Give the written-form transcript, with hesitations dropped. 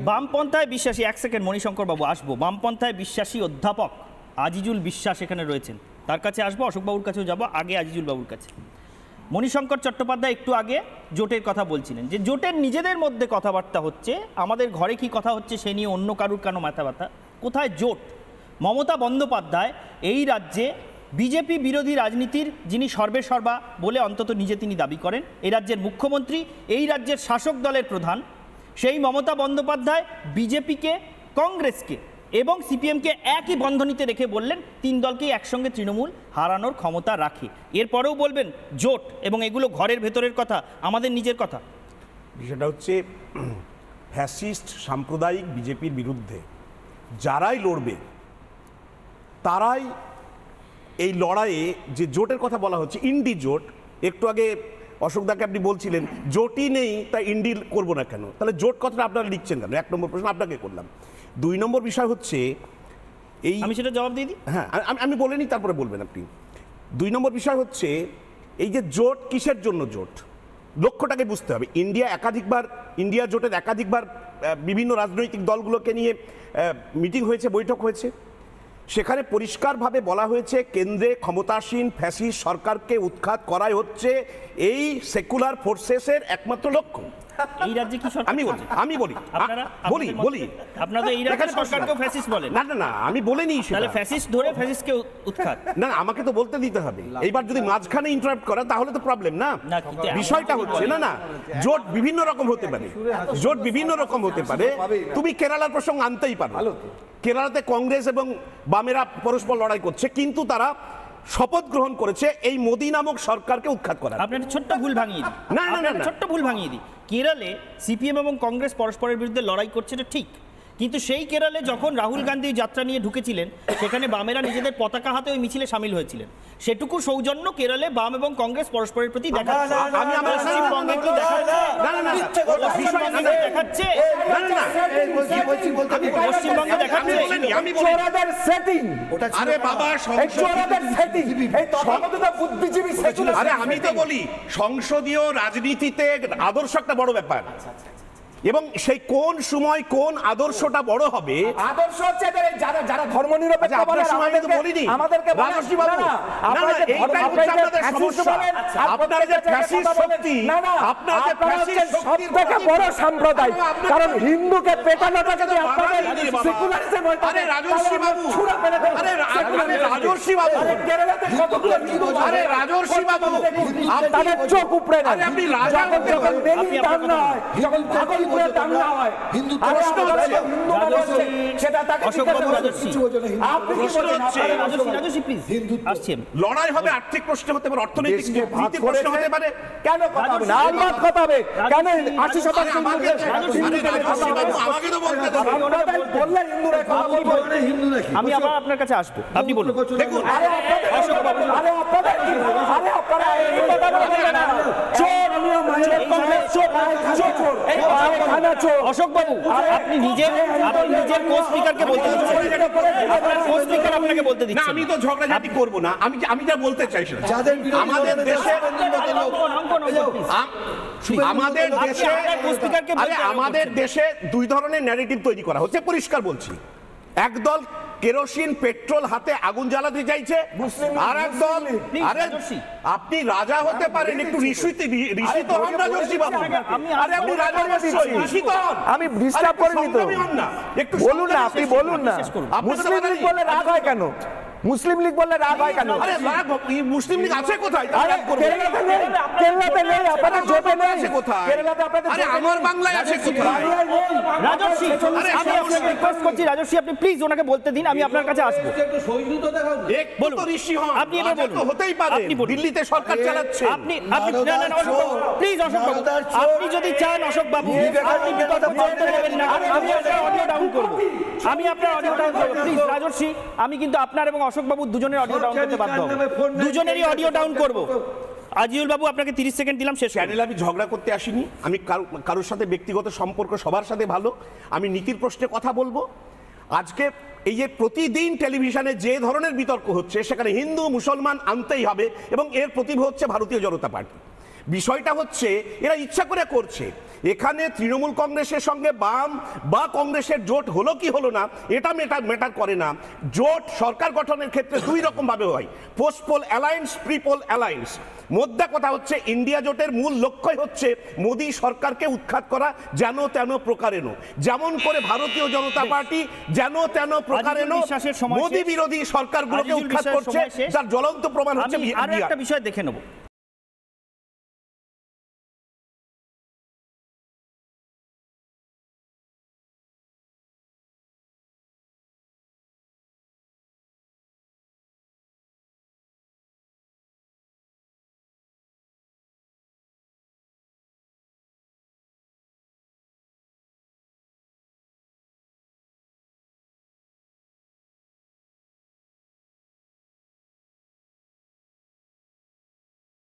বামপন্থায় বিশ্বাসী, এক সেকেন্ড মণিশঙ্কর বাবু আসবো, বামপন্থায় বিশ্বাসী অধ্যাপক আজিজুল বিশ্বাস এখানে রয়েছেন, তার কাছে আসবো, অশোকবাবুর কাছেও যাব, আগে আজিজুল বাবুর কাছে। মণিশঙ্কর চট্টোপাধ্যায় একটু আগে জোটের কথা বলছিলেন, যে জোটের নিজেদের মধ্যে কথাবার্তা হচ্ছে, আমাদের ঘরে কি কথা হচ্ছে সে নিয়ে অন্য কারুর কেন মাথা ব্যথা, কোথায় জোট? মমতা বন্দ্যোপাধ্যায় এই রাজ্যে বিজেপি বিরোধী রাজনীতির যিনি সর্বেসর্বা বলে অন্তত নিজে তিনি দাবি করেন, এই রাজ্যের মুখ্যমন্ত্রী, এই রাজ্যের শাসক দলের প্রধান, সেই মমতা বন্দ্যোপাধ্যায় বিজেপিকে, কংগ্রেসকে এবং সিপিএমকে একই বন্ধনীতে রেখে বললেন তিন দলকেই একসঙ্গে তৃণমূল হারানোর ক্ষমতা রাখে। এরপরেও বলবেন জোট এবং এগুলো ঘরের ভেতরের কথা, আমাদের নিজের কথা। বিষয়টা হচ্ছে ফ্যাসিস্ট সাম্প্রদায়িক বিজেপির বিরুদ্ধে যারাই লড়বে তারাই এই লড়াইয়ে, যে জোটের কথা বলা হচ্ছে ইন্ডি জোট, একটু আগে অশোকদাকে আপনি বলছিলেন জোটই নেই তাই ইন্ডি করবো না কেন, তাহলে জোট কথাটা আপনারা লিখছেন কেন? এক নম্বর প্রশ্ন আপনাকে করলাম। দুই নম্বর বিষয় হচ্ছে এই, আমি সেটা জবাব দিয়ে দিই। হ্যাঁ, আমি বলে নিই তারপরে বলবেন আপনি। দুই নম্বর বিষয় হচ্ছে এই যে জোট, কিসের জন্য জোট, লক্ষ্যটাকে বুঝতে হবে। ইন্ডিয়া জোটের একাধিকবার বিভিন্ন রাজনৈতিক দলগুলোকে নিয়ে মিটিং হয়েছে, বৈঠক হয়েছে, সেখানে পরিষ্কারভাবে বলা হয়েছে কেন্দ্রে ক্ষমতাসীন ফ্যাসিস্ট সরকারকে উৎখাত করাই হচ্ছে এই সেকুলার ফোর্সেসের একমাত্র লক্ষ্য। এই রাজ্যে কি সরকার? আমি বলি আপনারা এই রাজ্যের সরকারকে ফ্যাসিস্ট বলেন? না, আমি বলিনি সেটা। তাহলে ফ্যাসিস্ট ধরে ফ্যাসিস্টকে উৎখাত? না, আমাকে তো বলতে দিতে হবে। এইবার যদি মাঝখানে ইন্টারাপ্ট করা তাহলে তো প্রবলেম না। বিষয়টা হচ্ছে না, জোট বিভিন্ন রকম হতে পারে, তুমি কেরালার প্রসঙ্গ আনতেই পারো। কেরালাতে কংগ্রেস এবং বামেরা পরস্পর লড়াই করছে, কিন্তু তারা শপথ গ্রহণ করেছে এই মোদি নামক সরকারকে উৎখাত করা। আপনি একটা ছোট্ট ভুল ভাঙিয়ে দিই, ছোট্ট ভুল ভাঙিয়ে দিই। কেরালে সিপিএম এবং কংগ্রেস পরস্পরের বিরুদ্ধে লড়াই করছে, এটা ঠিক, কিন্তু সেই কেরালে যখন রাহুল গান্ধী যাত্রা নিয়ে ঢুকেছিলেন সেখানে বামেরা নিজেদের পতাকা হাতে ওই মিছিলে সামিল হয়েছিলেন। সেটুকু সৌজন্য কেরালে বাম এবং কংগ্রেস পরস্পরের প্রতি দেখাচ্ছে। পশ্চিমবঙ্গে কি দেখাচ্ছে? পশ্চিমবঙ্গে দেখাচ্ছে আমি তো বলি সংসদীয় রাজনীতিতে আদর্শ একটা বড় ব্যাপার, এবং সেই কোন সময় কোন আদর্শটা বড় হবে। আদর্শ হচ্ছে যারা ধর্মনিরপেক্ষ বলে, আমাদেরকে বলিনি আমাদেরকে রাজশ্রী বাবু, এইটাই হচ্ছে আপনাদের সমস্যা। আপনারা যে ফ্যাসিস্ট শক্তি, আপনারা যে ফ্যাসিস্ট শক্তির থেকে বড় সম্প্রদায়, কারণ হিন্দুকে পেটানোটা যদি আপনাদের সেকুলারিজম হয়, আরে রাজশ্রী বাবু, আরে রাজশ্রী বাবু, আপনাদের চোখ উপড়ে নেন। আপনি রাজা হতে যখন মেনি দাঙ্গা হয়, যখন ভাগলপুরে দাঙ্গা হয়, হিন্দু প্রশ্ন হচ্ছে সেটা তাকে লড়াই হবে, আর্থিক প্রশ্ন হতে পারে, অর্থনৈতিক প্রশ্ন হতে পারে। কেন কথা হবে না? আলমাত কথা হবে কেন? 80% আমি আবার আপনার কাছে আসবো, আপনি বলুন। অশোক বাবু, আপনি নিজের কোচ স্পিকারকে বলতে দিচ্ছেন, আপনার কোচ স্পিকার আপনাকে বলতে দিচ্ছেন। আমি তো ঝগড়াঝাটি করব না, আমি যা বলতে চাই সেটা আমাদের দেশে দুই ধরনের ন্যারেটিভ তৈরি করা হচ্ছে, পরিষ্কার বলছি। একদল কেরোসিন পেট্রোল হাতে আগুন জ্বালাতে চাইছে, আর একদল, আরে আপনি রাজা হতে পারেন, একটু ঋষিত হন রাজর্ষি বাবু। আরে আপনি রাজা অবশ্যই ঋষিত হন। আমি ডিস্টার্ব করিনি তো, একটু বলুন না, আপনি বলুন না। মুসলিম লীগ বললে রাগ হয় কেন? মুসলিম লীগ বললে রাগ হয় কেন? আরে রাগ, মুসলিম লীগ আছে কোথায়? কেরালাতে নেই, আপনাদের জোটে নেই কোথায়? কেরালাতে আপনাদের, আরে আমার বাংলায় আছে কোথায়? রাজর্ষি, আমি আপনাকে রিকোয়েস্ট করছি, রাজর্ষি আপনি প্লিজ ওনাকে বলতে দিন, আমি আপনার কাছে আসবো। বলুন ঋষি হন, আপনি এবার বলুন। হতেই পারে, দিল্লিতে সরকার চালাচ্ছে। আপনি প্লিজ অশোক বাবু, আপনি যদি চান অশোক বাবু, আপনি বিপদে পড়তে দেবেন না, আমি আপনার অডিও ডাউন করব, আমি আপনার অডিও ডাউন করব। প্লিজ রাজর্ষি, আমি কিন্তু আপনার এবং অশোক বাবু দুজনের অডিও ডাউন করতে বাধ্য হব, দুজনেরই অডিও ডাউন করব। আজিউল বাবু, আপনাকে 30 সেকেন্ড দিলাম, শেষ। চ্যানেলে আমি ঝগড়া করতে আসিনি, আমি কারোর সাথে ব্যক্তিগত সম্পর্ক সবার সাথে ভালো, আমি নীতির প্রশ্নে কথা বলবো। আজকে এই যে প্রতিদিন টেলিভিশনে যে ধরনের বিতর্ক হচ্ছে, সেখানে হিন্দু মুসলমান আনতেই হবে, এবং এর প্রতিভা হচ্ছে ভারতীয় জনতা পার্টি। বিষয়টা হচ্ছে এরা ইচ্ছা করে করছে। এখানে তৃণমূল কংগ্রেসের সঙ্গে বাম বা কংগ্রেসের জোট হলো কি হলো না এটা ম্যাটার করে না। জোট সরকার গঠনের ক্ষেত্রে দুই রকম ভাবে হয়, post poll alliance, pre poll alliance. মোদ্দা কথা হচ্ছে ইন্ডিয়া জোটের মূল লক্ষ্যই হচ্ছে মোদী সরকারকে উৎখাত করা যেন তেন প্রকারেণ, যেমন করে ভারতীয় জনতা পার্টি যেন তেন প্রকারেণ মোদী বিরোধী সরকারগুলোকে উৎখাত করছে, যার জ্বলন্ত প্রমাণ হচ্ছে আরো একটা বিষয় দেখে নেব।